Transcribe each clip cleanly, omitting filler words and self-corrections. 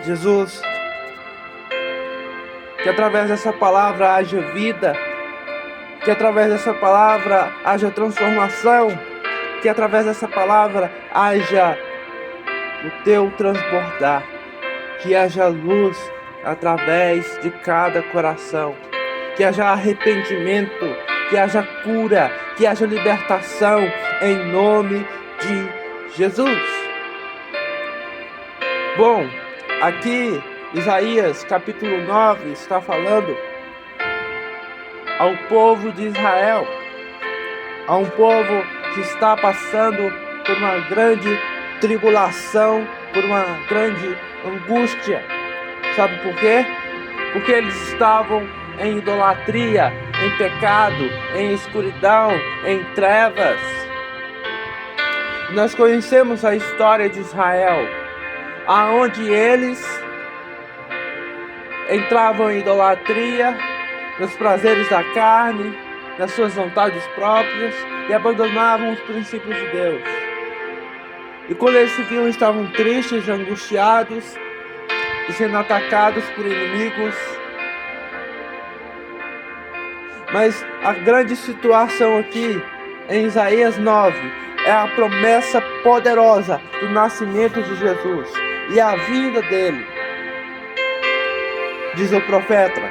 Jesus, que através dessa palavra haja vida, que através dessa palavra haja transformação, que através dessa palavra haja o teu transbordar, que haja luz através de cada coração, que haja arrependimento, que haja cura, que haja libertação, em nome de Jesus. Bom, aqui Isaías capítulo 9 está falando ao povo de Israel, a um povo que está passando por uma grande tribulação, por uma grande angústia. Sabe por quê? Porque eles estavam em idolatria, em pecado, em escuridão, em trevas. Nós conhecemos a história de Israel, aonde eles entravam em idolatria, nos prazeres da carne, nas suas vontades próprias, e abandonavam os princípios de Deus. E quando eles se viam, estavam tristes, angustiados, e sendo atacados por inimigos. Mas a grande situação aqui, em Isaías 9, é a promessa poderosa do nascimento de Jesus e a vinda dele. Diz o profeta,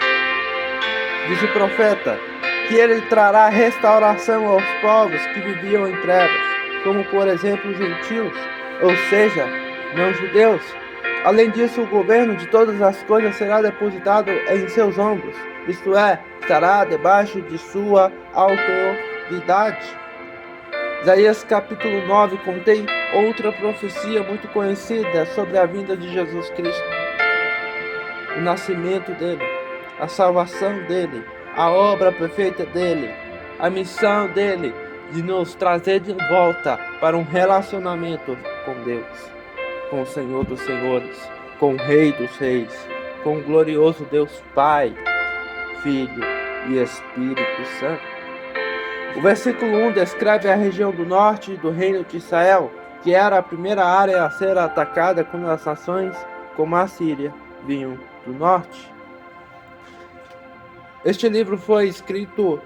que ele trará restauração aos povos que viviam em trevas, como por exemplo os gentios, ou seja, não judeus. Além disso, o governo de todas as coisas será depositado em seus ombros, isto é, estará debaixo de sua autoridade. Isaías capítulo 9 contém outra profecia muito conhecida sobre a vinda de Jesus Cristo, o nascimento dele, a salvação dele, a obra perfeita dele, a missão dele de nos trazer de volta para um relacionamento com Deus, com o Senhor dos Senhores, com o Rei dos Reis, com o glorioso Deus Pai, Filho e Espírito Santo. O versículo 1 descreve a região do norte do reino de Israel, que era a primeira área a ser atacada quando as nações como a Síria vinham do norte. Este livro foi escrito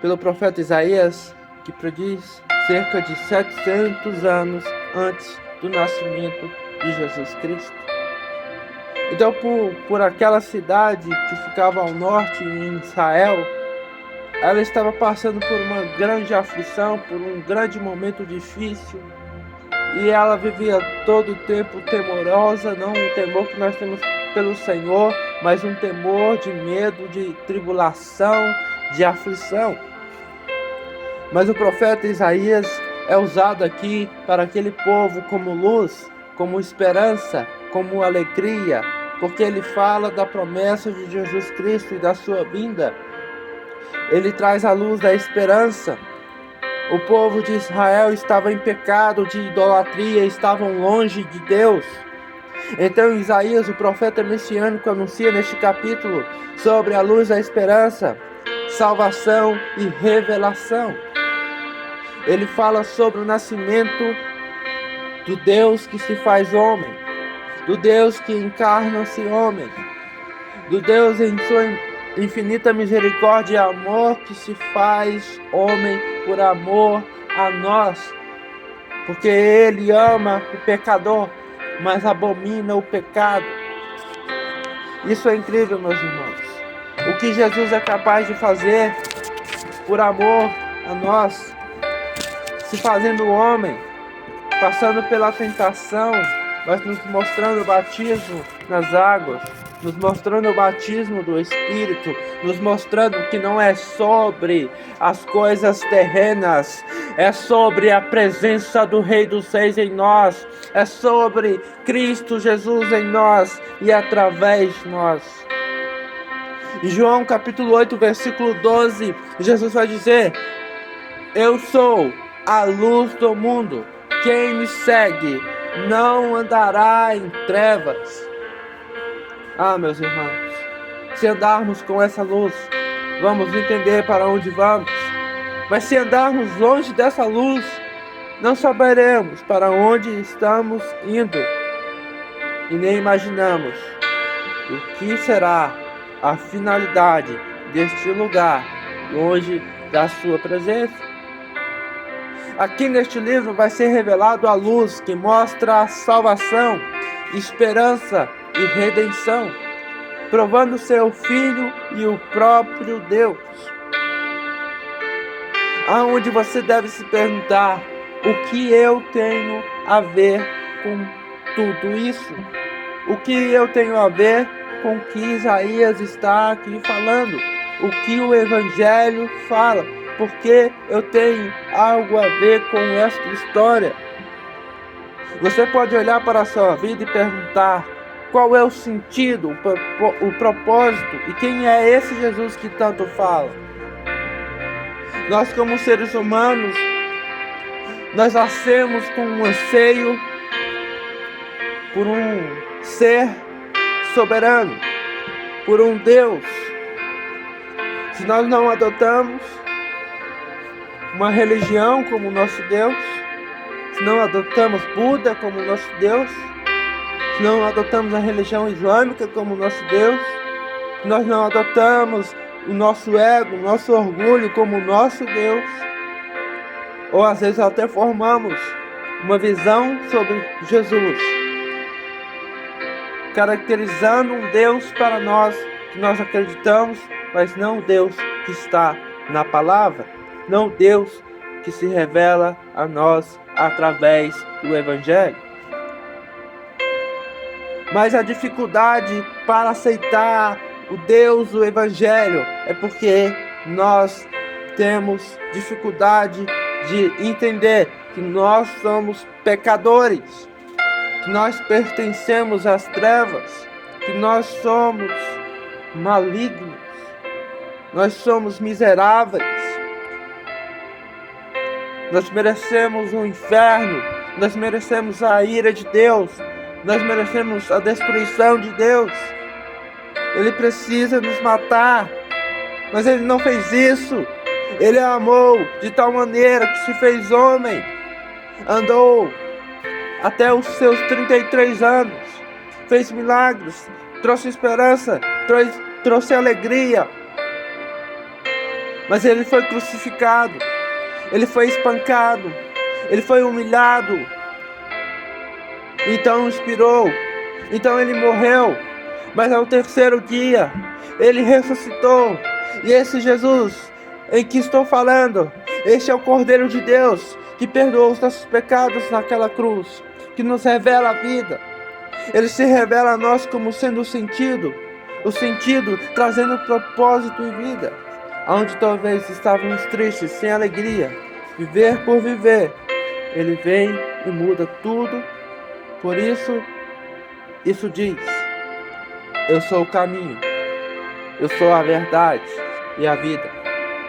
pelo profeta Isaías, que prediz cerca de 700 anos antes do nascimento de Jesus Cristo. Então, por aquela cidade que ficava ao norte em Israel, ela estava passando por uma grande aflição, por um grande momento difícil, e ela vivia todo o tempo temorosa, não um temor que nós temos pelo Senhor, mas um temor de medo, de tribulação, de aflição. Mas o profeta Isaías é usado aqui para aquele povo como luz, como esperança, como alegria, porque ele fala da promessa de Jesus Cristo e da sua vinda. Ele traz a luz da esperança. O povo de Israel estava em pecado de idolatria, estavam longe de Deus. Então Isaías, o profeta messiânico, anuncia neste capítulo sobre a luz da esperança, salvação e revelação. Ele fala sobre o nascimento do Deus que se faz homem, do Deus que encarna-se homem, do Deus em sua infinita misericórdia e amor que se faz homem por amor a nós, porque Ele ama o pecador, mas abomina o pecado. Isso é incrível, meus irmãos. O que Jesus é capaz de fazer por amor a nós, se fazendo homem, passando pela tentação, mas nos mostrando o batismo nas águas, nos mostrando o batismo do Espírito, nos mostrando que não é sobre as coisas terrenas, é sobre a presença do Rei dos Reis em nós, é sobre Cristo Jesus em nós e através de nós. Em João capítulo 8, versículo 12, Jesus vai dizer: eu sou a luz do mundo, quem me segue não andará em trevas. Ah, meus irmãos, se andarmos com essa luz, vamos entender para onde vamos. Mas se andarmos longe dessa luz, não saberemos para onde estamos indo. e nem imaginamos o que será a finalidade deste lugar longe da sua presença. Aqui neste livro vai ser revelado a luz que mostra a salvação, esperança e redenção, provando ser o Filho e o próprio Deus. Aonde você deve se perguntar: o que eu tenho a ver com tudo isso? O que eu tenho a ver com o que Isaías está aqui falando? O que o Evangelho fala? Porque eu tenho algo a ver com esta história. Você pode olhar para a sua vida e perguntar: qual é o sentido, o propósito e quem é esse Jesus que tanto fala? Nós, como seres humanos, nós nascemos com um anseio por um ser soberano, por um Deus. Se nós não adotamos uma religião como nosso Deus, se não adotamos Buda como nosso Deus, se não adotamos a religião islâmica como nosso Deus, se nós não adotamos o nosso ego, o nosso orgulho como nosso Deus, ou às vezes até formamos uma visão sobre Jesus, caracterizando um Deus para nós que nós acreditamos, mas não o Deus que está na palavra, não o Deus que se revela a nós através do Evangelho. Mas a dificuldade para aceitar o Deus do Evangelho é porque nós temos dificuldade de entender que nós somos pecadores, que nós pertencemos às trevas, que nós somos malignos, nós somos miseráveis, nós merecemos o inferno, nós merecemos a ira de Deus, nós merecemos a destruição de Deus. Ele precisa nos matar, mas Ele não fez isso. Ele amou de tal maneira que se fez homem, andou até os seus 33 anos, fez milagres, trouxe esperança, trouxe alegria. Mas Ele foi crucificado, Ele foi espancado, Ele foi humilhado, então expirou, então Ele morreu, mas ao terceiro dia Ele ressuscitou. E esse Jesus em que estou falando, este é o Cordeiro de Deus que perdoou os nossos pecados naquela cruz, que nos revela a vida. Ele se revela a nós como sendo o sentido trazendo propósito e vida. Onde talvez estávamos tristes, sem alegria, viver por viver, Ele vem e muda tudo. Por isso, isso diz: eu sou o caminho, eu sou a verdade e a vida.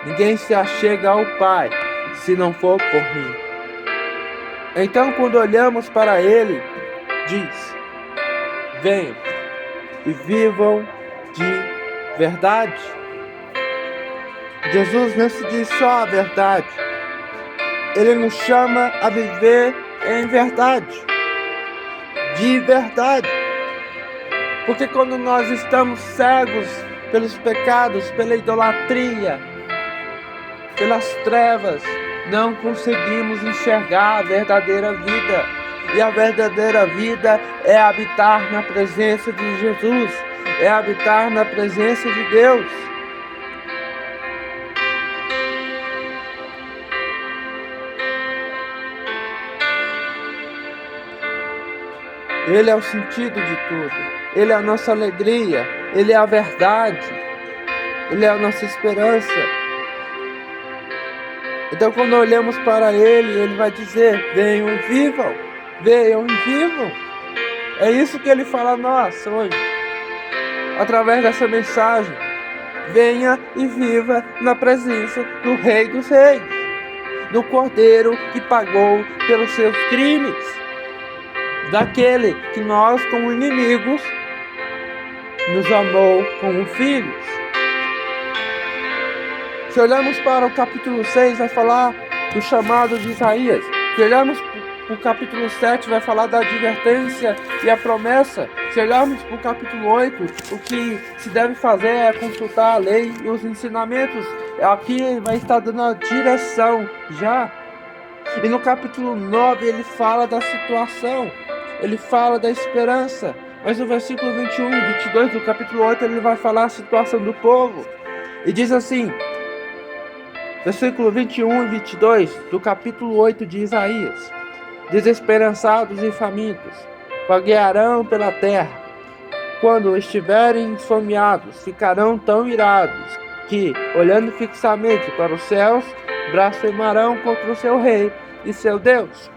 Ninguém se achega ao Pai se não for por mim. Então, quando olhamos para Ele, diz: venham e vivam de verdade. Jesus não se diz só a verdade, Ele nos chama a viver em verdade, de verdade. Porque quando nós estamos cegos pelos pecados, pela idolatria, pelas trevas, não conseguimos enxergar a verdadeira vida. E a verdadeira vida é habitar na presença de Jesus, é habitar na presença de Deus. Ele é o sentido de tudo, Ele é a nossa alegria, Ele é a verdade, Ele é a nossa esperança. Então, quando olhamos para Ele, Ele vai dizer: venham e vivam, venham e vivam. É isso que Ele fala a nós hoje, através dessa mensagem: venha e viva na presença do Rei dos Reis, do Cordeiro que pagou pelos seus crimes, daquele que nós, como inimigos, nos amou como filhos. Se olhamos para o capítulo 6, vai falar do chamado de Isaías. Se olharmos o capítulo 7 vai falar da advertência e a promessa. Se olharmos para o capítulo 8, o que se deve fazer é consultar a lei e os ensinamentos. Aqui vai estar dando a direção já. E no capítulo 9 ele fala da situação, ele fala da esperança. Mas no versículo 21 e 22 do capítulo 8 ele vai falar a situação do povo. E diz assim, versículo 21 e 22 do capítulo 8 de Isaías: desesperançados e famintos vaguearão pela terra. Quando estiverem esfomeados, ficarão tão irados que, olhando fixamente para os céus, blasfemarão contra o seu rei e seu Deus.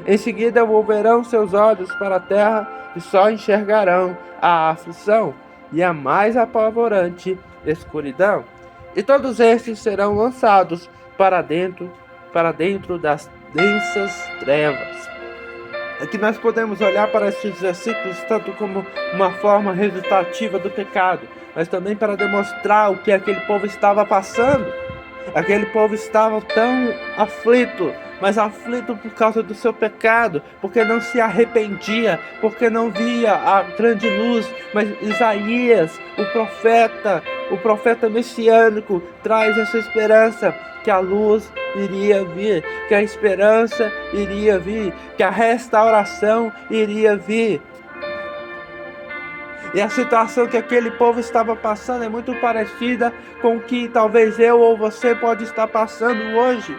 Em seguida volverão seus olhos para a terra e só enxergarão a aflição e a mais apavorante escuridão. E todos estes serão lançados para dentro das densas trevas. Aqui nós podemos olhar para estes versículos tanto como uma forma resultativa do pecado, mas também para demonstrar o que aquele povo estava passando. Aquele povo estava tão aflito, mas aflito por causa do seu pecado, porque não se arrependia, porque não via a grande luz. Mas Isaías, o profeta messiânico, traz essa esperança, que a luz iria vir, que a esperança iria vir, que a restauração iria vir. E a situação que aquele povo estava passando é muito parecida com o que talvez eu ou você pode estar passando hoje.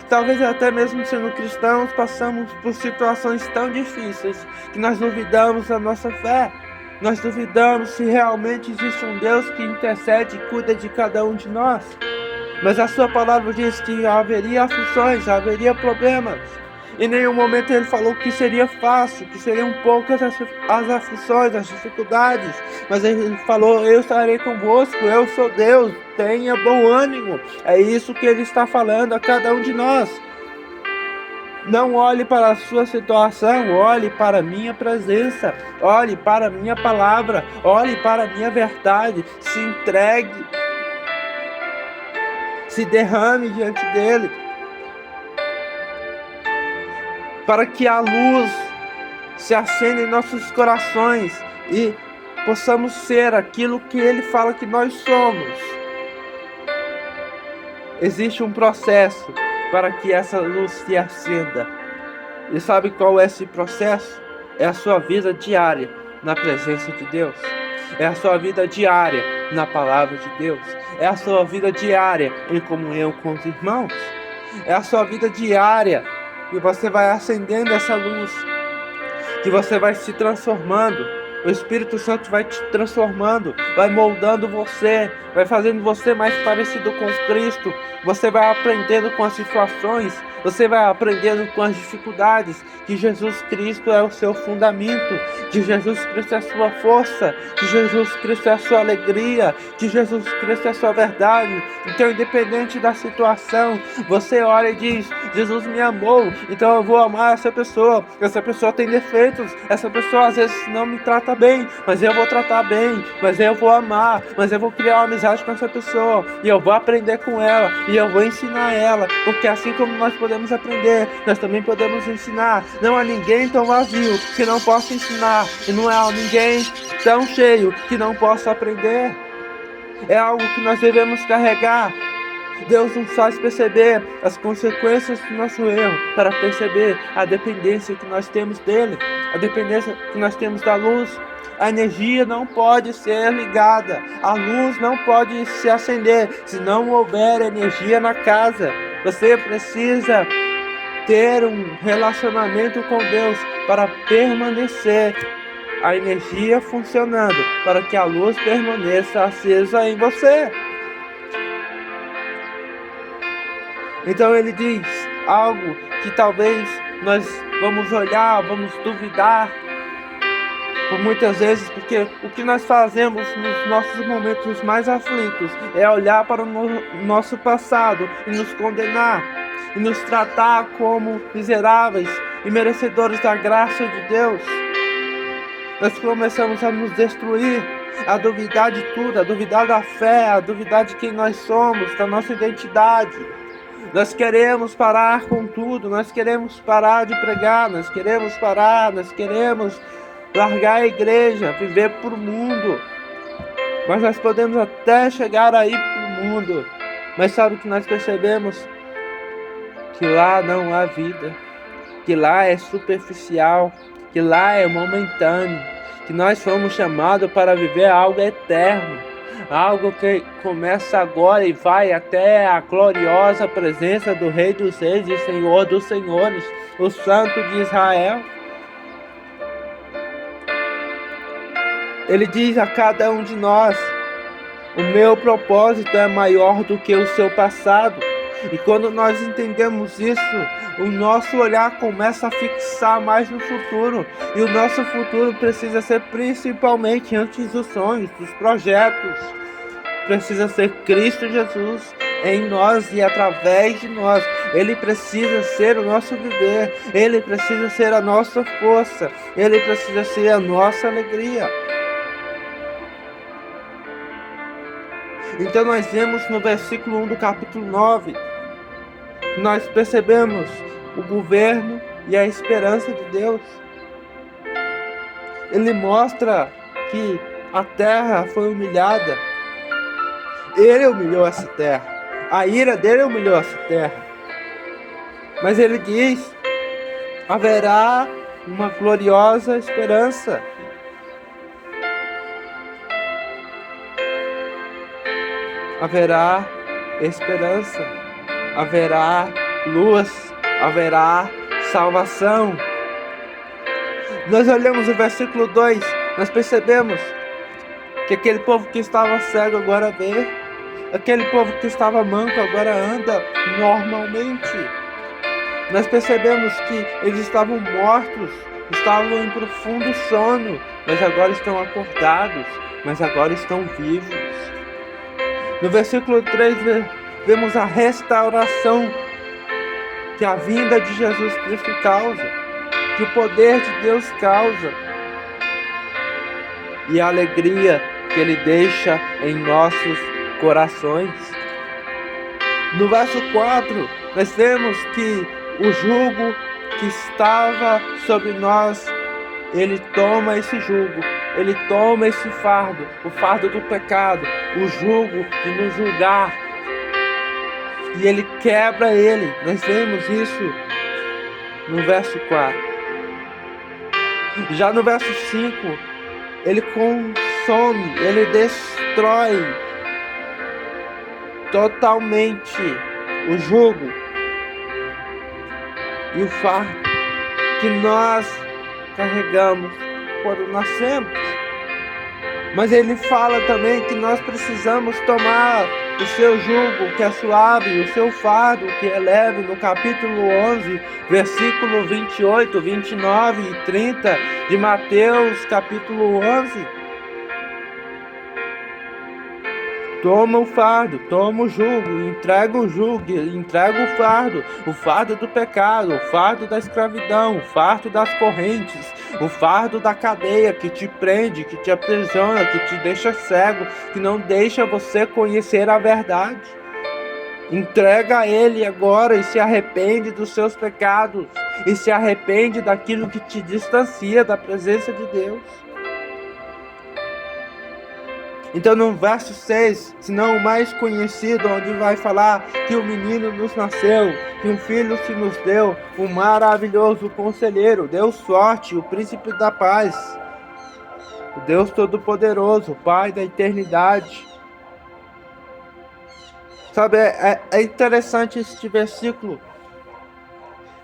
Talvez até mesmo sendo cristãos, passamos por situações tão difíceis que nós duvidamos da nossa fé. Nós duvidamos se realmente existe um Deus que intercede e cuida de cada um de nós. Mas a sua palavra diz que haveria aflições, haveria problemas. Em nenhum momento ele falou que seria fácil, que seriam poucas as aflições, as dificuldades. Mas ele falou, eu estarei convosco, eu sou Deus, tenha bom ânimo. É isso que ele está falando a cada um de nós. Não olhe para a sua situação, olhe para a minha presença, olhe para a minha palavra, olhe para a minha verdade, se entregue, se derrame diante dele, para que a luz se acenda em nossos corações e possamos ser aquilo que ele fala que nós somos. Existe um processo para que essa luz se acenda. E sabe qual é esse processo? É a sua vida diária na presença de Deus. É a sua vida diária na palavra de Deus. É a sua vida diária em comunhão com os irmãos. É a sua vida diária que você vai acendendo essa luz, que você vai se transformando. O Espírito Santo vai te transformando, vai moldando você, vai fazendo você mais parecido com Cristo. Você vai aprendendo com as situações, você vai aprendendo com as dificuldades, que Jesus Cristo é o seu fundamento, que Jesus Cristo é a sua força, que Jesus Cristo é a sua alegria, que Jesus Cristo é a sua verdade. Então, independente da situação, você olha e diz, Jesus me amou, então eu vou amar essa pessoa. Essa pessoa tem defeitos, essa pessoa às vezes não me trata bem, mas eu vou tratar bem, mas eu vou amar, mas eu vou criar uma amizade com essa pessoa, e eu vou aprender com ela, e eu vou ensinar ela, porque assim como nós podemos aprender, nós também podemos ensinar. Não há ninguém tão vazio que não possa ensinar, e não há ninguém tão cheio que não possa aprender. É algo que nós devemos carregar. Deus nos faz perceber as consequências do nosso erro, para perceber a dependência que nós temos dele, a dependência que nós temos da luz. A energia não pode ser ligada, a luz não pode se acender se não houver energia na casa. Você precisa ter um relacionamento com Deus para permanecer a energia funcionando, para que a luz permaneça acesa em você. Então ele diz algo que talvez nós vamos olhar, vamos duvidar por muitas vezes, porque o que nós fazemos nos nossos momentos mais aflitos é olhar para o nosso passado e nos condenar, e nos tratar como miseráveis e merecedores da graça de Deus. Nós começamos a nos destruir, a duvidar de tudo, a duvidar da fé, a duvidar de quem nós somos, da nossa identidade. Nós queremos parar com tudo, nós queremos parar de pregar, nós queremos largar a igreja, viver para o mundo. Mas nós podemos até chegar aí para o mundo. Mas sabe o que nós percebemos? Que lá não há vida, que lá é superficial, que lá é momentâneo, que nós fomos chamados para viver algo eterno, algo que começa agora e vai até a gloriosa presença do Rei dos Reis e Senhor dos Senhores, o Santo de Israel. Ele diz a cada um de nós: o meu propósito é maior do que o seu passado. E quando nós entendemos isso, o nosso olhar começa a fixar mais no futuro. E o nosso futuro precisa ser principalmente, antes dos sonhos, dos projetos, precisa ser Cristo Jesus em nós e através de nós. Ele precisa ser o nosso viver, Ele precisa ser a nossa força, Ele precisa ser a nossa alegria. Então nós vemos no versículo 1 do capítulo 9, nós percebemos o governo e a esperança de Deus. Ele mostra que a terra foi humilhada. Ele humilhou essa terra. A ira dele humilhou essa terra. Mas ele diz: haverá uma gloriosa esperança. Haverá esperança, haverá luz, haverá salvação. Nós olhamos o versículo 2, nós percebemos que aquele povo que estava cego agora vê, aquele povo que estava manco agora anda normalmente. Nós percebemos que eles estavam mortos, estavam em profundo sono, mas agora estão acordados, mas agora estão vivos. No versículo 3 vemos a restauração que a vinda de Jesus Cristo causa, que o poder de Deus causa, e a alegria que Ele deixa em nossos corações. No verso 4, nós vemos que o jugo que estava sobre nós, Ele toma esse jugo, Ele toma esse fardo, o fardo do pecado, o jugo de nos julgar, e Ele quebra ele. Nós vemos isso no verso 4. Já no verso 5, Ele consome, Ele destrói totalmente o jugo e o fardo que nós carregamos quando nascemos. Mas Ele fala também que nós precisamos tomar o seu jugo, que é suave, o seu fardo, que é leve, no capítulo 11, versículo 28, 29 e 30 de Mateus, capítulo 11. Toma o fardo, toma o jugo, entrega o jugo, entrega o fardo do pecado, o fardo da escravidão, o fardo das correntes, o fardo da cadeia que te prende, que te aprisiona, que te deixa cego, que não deixa você conhecer a verdade. Entrega a Ele agora e se arrepende dos seus pecados, e se arrepende daquilo que te distancia da presença de Deus. Então no verso 6, se não o mais conhecido, onde vai falar que o menino nos nasceu, que um filho se nos deu, um maravilhoso conselheiro, Deus forte, o príncipe da paz, o Deus todo-poderoso, o Pai da eternidade. Sabe, é interessante este versículo,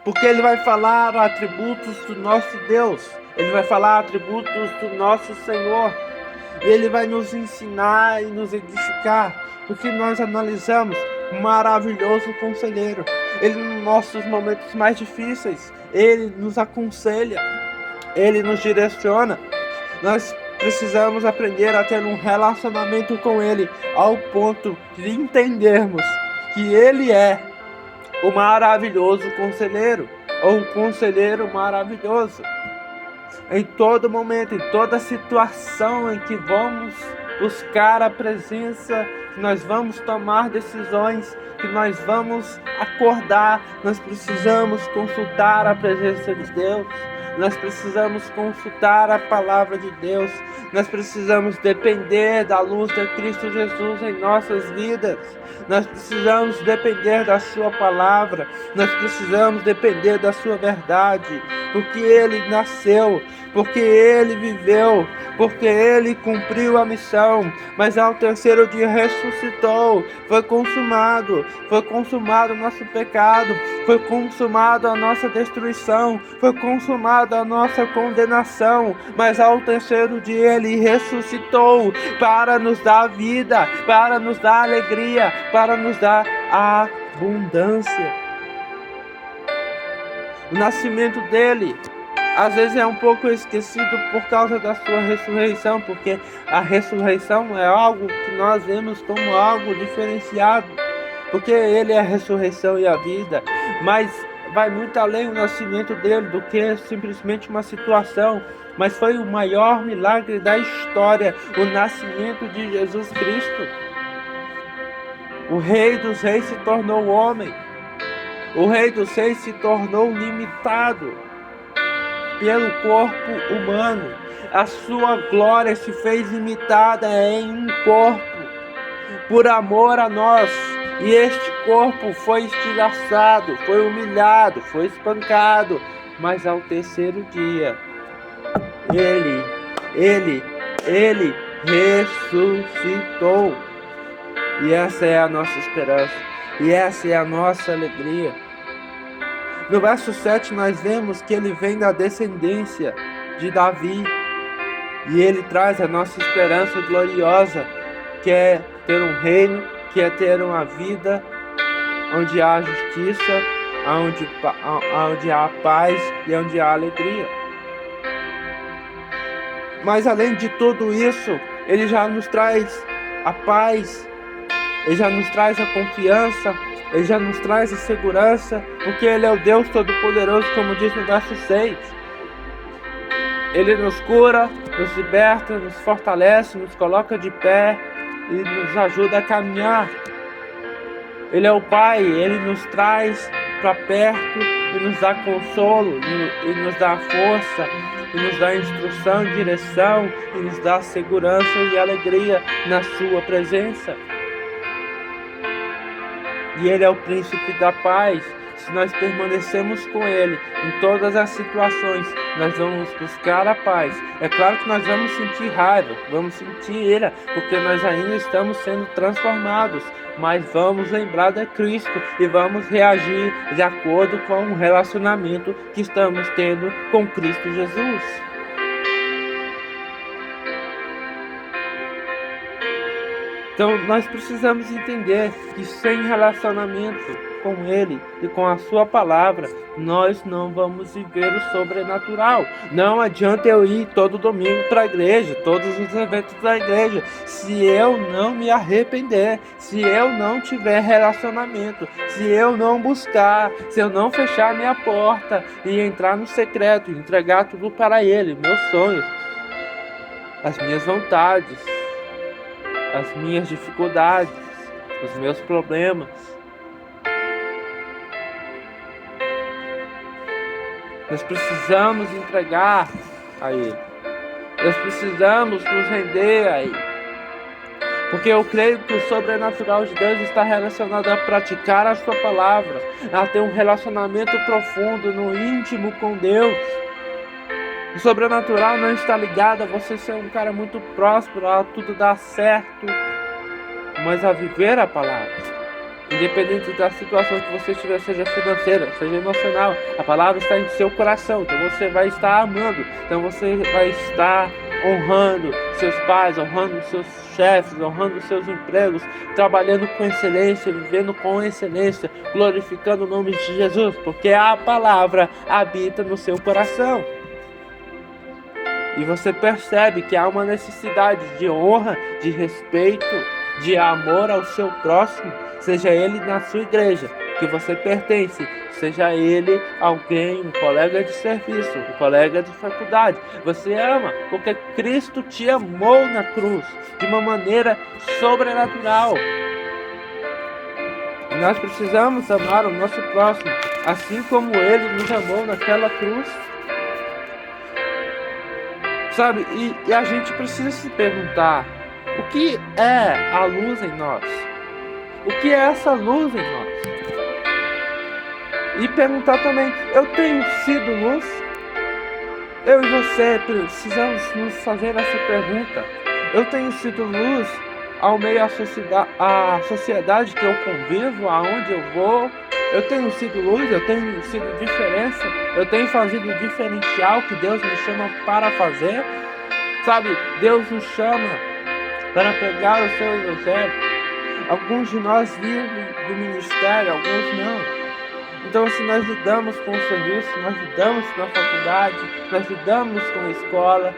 porque ele vai falar atributos do nosso Deus, ele vai falar atributos do nosso Senhor. E Ele vai nos ensinar e nos edificar, porque nós analisamos um maravilhoso conselheiro. Ele, nos nossos momentos mais difíceis, Ele nos aconselha, Ele nos direciona. Nós precisamos aprender a ter um relacionamento com Ele, ao ponto de entendermos que Ele é o maravilhoso conselheiro, ou o conselheiro maravilhoso. Em todo momento, em toda situação em que vamos buscar a presença que nós vamos tomar decisões, que nós vamos acordar, nós precisamos consultar a presença de Deus, nós precisamos consultar a palavra de Deus, nós precisamos depender da luz de Cristo Jesus em nossas vidas, nós precisamos depender da sua palavra, nós precisamos depender da sua verdade, porque Ele nasceu, porque Ele viveu, porque Ele cumpriu a missão, mas ao terceiro dia ressuscitou, foi consumado o nosso pecado, foi consumado a nossa destruição, foi consumada a nossa condenação, mas ao terceiro dia Ele ressuscitou para nos dar vida, para nos dar alegria, para nos dar abundância. O nascimento dele às vezes é um pouco esquecido por causa da sua ressurreição, porque a ressurreição é algo que nós vemos como algo diferenciado, porque ele é a ressurreição e a vida, mas vai muito além o nascimento dele do que simplesmente uma situação, mas foi o maior milagre da história, o nascimento de Jesus Cristo. O Rei dos Reis se tornou homem, o Rei dos Reis se tornou limitado pelo corpo humano, a sua glória se fez limitada em um corpo, por amor a nós, e este corpo foi estilhaçado, foi humilhado, foi espancado, mas ao terceiro dia, ele ressuscitou, e essa é a nossa esperança, e essa é a nossa alegria. No verso 7 nós vemos que ele vem da descendência de Davi, e ele traz a nossa esperança gloriosa, que é ter um reino, que é ter uma vida onde há justiça, onde há paz e onde há alegria. Mas além de tudo isso, ele já nos traz a paz, ele já nos traz a confiança, ele já nos traz a segurança, porque ele é o Deus Todo-Poderoso, como diz no verso 6. Ele nos cura, nos liberta, nos fortalece, nos coloca de pé e nos ajuda a caminhar. Ele é o Pai, ele nos traz para perto e nos dá consolo, e nos dá força, e nos dá instrução, direção, e nos dá segurança e alegria na sua presença. E ele é o príncipe da paz. Se nós permanecemos com ele em todas as situações, nós vamos buscar a paz. É claro que nós vamos sentir raiva, vamos sentir ira, porque nós ainda estamos sendo transformados, mas vamos lembrar de Cristo e vamos reagir de acordo com o relacionamento que estamos tendo com Cristo Jesus. Então nós precisamos entender que sem relacionamento com Ele e com a sua palavra, nós não vamos viver o sobrenatural. Não adianta eu ir todo domingo para a igreja, todos os eventos da igreja, se eu não me arrepender, se eu não tiver relacionamento, se eu não buscar, se eu não fechar minha porta e entrar no secreto, entregar tudo para Ele, meus sonhos, as minhas vontades, as minhas dificuldades, os meus problemas. Nós precisamos entregar a Ele. Nós precisamos nos render a Ele. Porque eu creio que o sobrenatural de Deus está relacionado a praticar a sua palavra, a ter um relacionamento profundo no íntimo com Deus. O sobrenatural não está ligado a você ser um cara muito próspero, a tudo dar certo, mas a viver a palavra. Independente da situação que você estiver, seja financeira, seja emocional, a palavra está em seu coração, então você vai estar amando, então você vai estar honrando seus pais, honrando seus chefes, honrando seus empregos, trabalhando com excelência, vivendo com excelência, glorificando o nome de Jesus, porque a palavra habita no seu coração. E você percebe que há uma necessidade de honra, de respeito, de amor ao seu próximo, seja ele na sua igreja, que você pertence, seja ele alguém, um colega de serviço, um colega de faculdade. Você ama porque Cristo te amou na cruz de uma maneira sobrenatural. E nós precisamos amar o nosso próximo, assim como ele nos amou naquela cruz. Sabe, e a gente precisa se perguntar, o que é a luz em nós? O que é essa luz em nós? E perguntar também, eu tenho sido luz? Eu e você precisamos nos fazer essa pergunta. Eu tenho sido luz ao meio à sociedade que eu convivo, aonde eu vou? Eu tenho sido luz, eu tenho sido diferença, eu tenho fazido o diferencial que Deus me chama para fazer. Sabe, Deus nos chama para pegar o seu evangelho. Alguns de nós vivem do ministério, alguns não. Então, se nós lidamos com o serviço, nós lidamos com a faculdade, nós lidamos com a escola,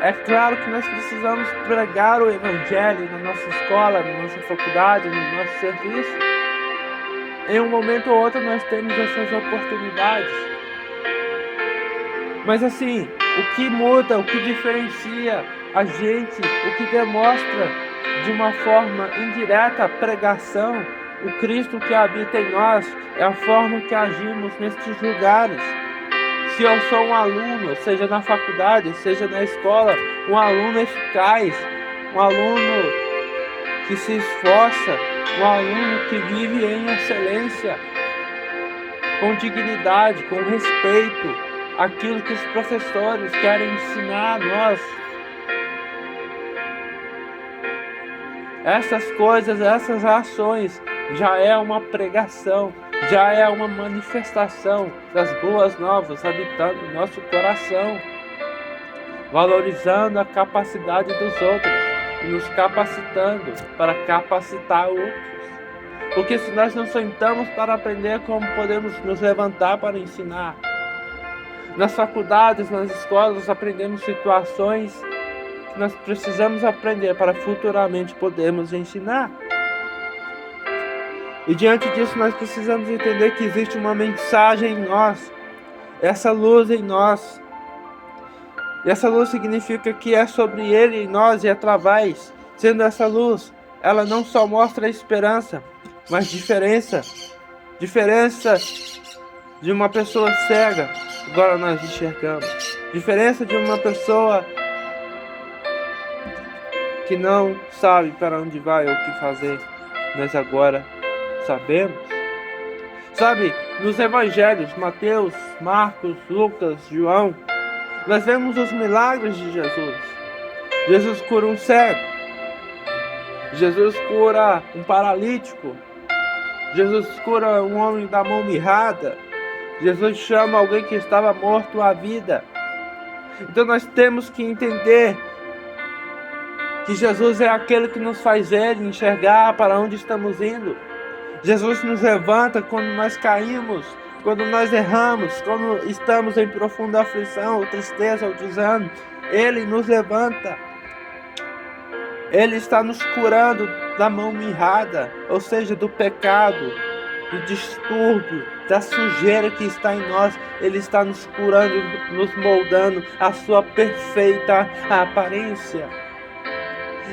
é claro que nós precisamos pregar o evangelho na nossa escola, na nossa faculdade, no nosso serviço. Em um momento ou outro nós temos essas oportunidades. Mas assim, o que muda, o que diferencia a gente, o que demonstra de uma forma indireta a pregação, o Cristo que habita em nós, é a forma que agimos nestes lugares. Se eu sou um aluno, seja na faculdade, seja na escola, um aluno eficaz, um aluno que se esforça, um aluno que vive em excelência, com dignidade, com respeito, aquilo que os professores querem ensinar a nós. Essas coisas, essas ações, já é uma pregação, já é uma manifestação das boas novas habitando o nosso coração, valorizando a capacidade dos outros e nos capacitando para capacitar outros. Porque se nós não sentamos para aprender, como podemos nos levantar para ensinar? Nas faculdades, nas escolas, aprendemos situações que nós precisamos aprender para futuramente podermos ensinar. E diante disso nós precisamos entender que existe uma mensagem em nós, essa luz em nós. E essa luz significa que é sobre Ele em nós e através. Sendo essa luz, ela não só mostra a esperança, mas diferença de uma pessoa cega, agora nós enxergamos. Diferença de uma pessoa que não sabe para onde vai ou o que fazer, nós agora sabemos. Sabe, nos evangelhos, Mateus, Marcos, Lucas, João, nós vemos os milagres de Jesus. Jesus cura um cego, Jesus cura um paralítico, Jesus cura um homem da mão mirrada, Jesus chama alguém que estava morto à vida. Então nós temos que entender que Jesus é aquele que nos faz ver e enxergar para onde estamos indo. Jesus nos levanta quando nós caímos, quando nós erramos, quando estamos em profunda aflição, ou tristeza, ou desânimo. Ele nos levanta. Ele está nos curando da mão mirrada, ou seja, do pecado, do distúrbio, da sujeira que está em nós. Ele está nos curando, nos moldando a sua perfeita aparência.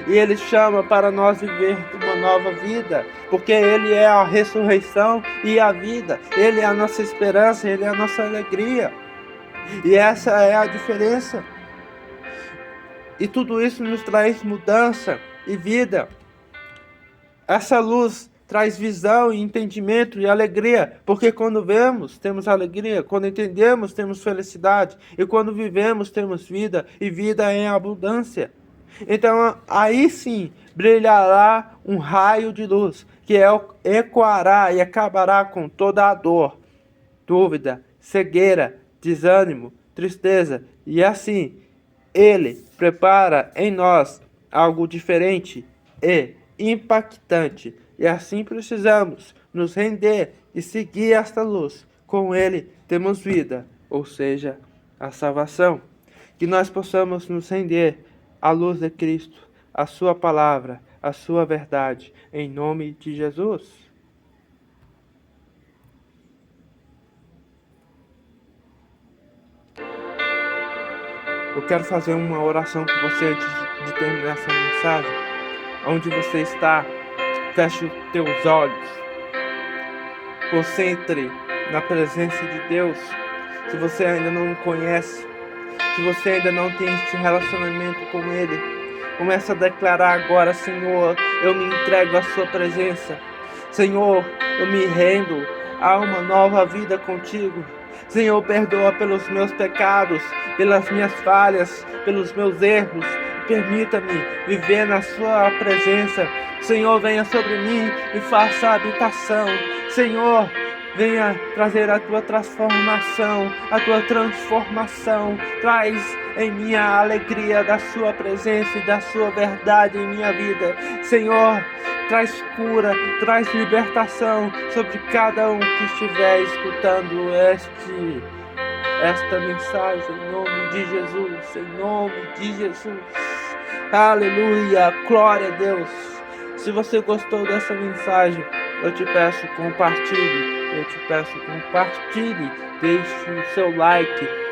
E Ele chama para nós viver uma nova vida, porque Ele é a ressurreição e a vida. Ele é a nossa esperança, Ele é a nossa alegria. E essa é a diferença. E tudo isso nos traz mudança e vida. Essa luz traz visão e entendimento e alegria, porque quando vemos, temos alegria, quando entendemos, temos felicidade, e quando vivemos, temos vida, e vida em abundância. Então aí sim brilhará um raio de luz que ecoará e acabará com toda a dor, dúvida, cegueira, desânimo, tristeza. E assim Ele prepara em nós algo diferente e impactante. E assim precisamos nos render e seguir esta luz. Com Ele temos vida, ou seja, a salvação. Que nós possamos nos render à luz de Cristo, a sua palavra, a sua verdade, em nome de Jesus. Eu quero fazer uma oração com você antes de terminar essa mensagem. Onde você está, feche os teus olhos. Concentre na presença de Deus. Se você ainda não o conhece, se você ainda não tem este relacionamento com Ele, comece a declarar agora: Senhor, eu me entrego à sua presença. Senhor, eu me rendo a uma nova vida contigo. Senhor, perdoa pelos meus pecados, pelas minhas falhas, pelos meus erros. Permita-me viver na sua presença. Senhor, venha sobre mim e faça habitação. Senhor, venha trazer a tua transformação, a tua transformação. Traz em mim a alegria da sua presença e da sua verdade em minha vida. Senhor, traz cura, traz libertação sobre cada um que estiver escutando esta mensagem, em nome de Jesus, em nome de Jesus. Aleluia, glória a Deus. Se você gostou dessa mensagem, eu te peço, compartilhe, deixe o seu like.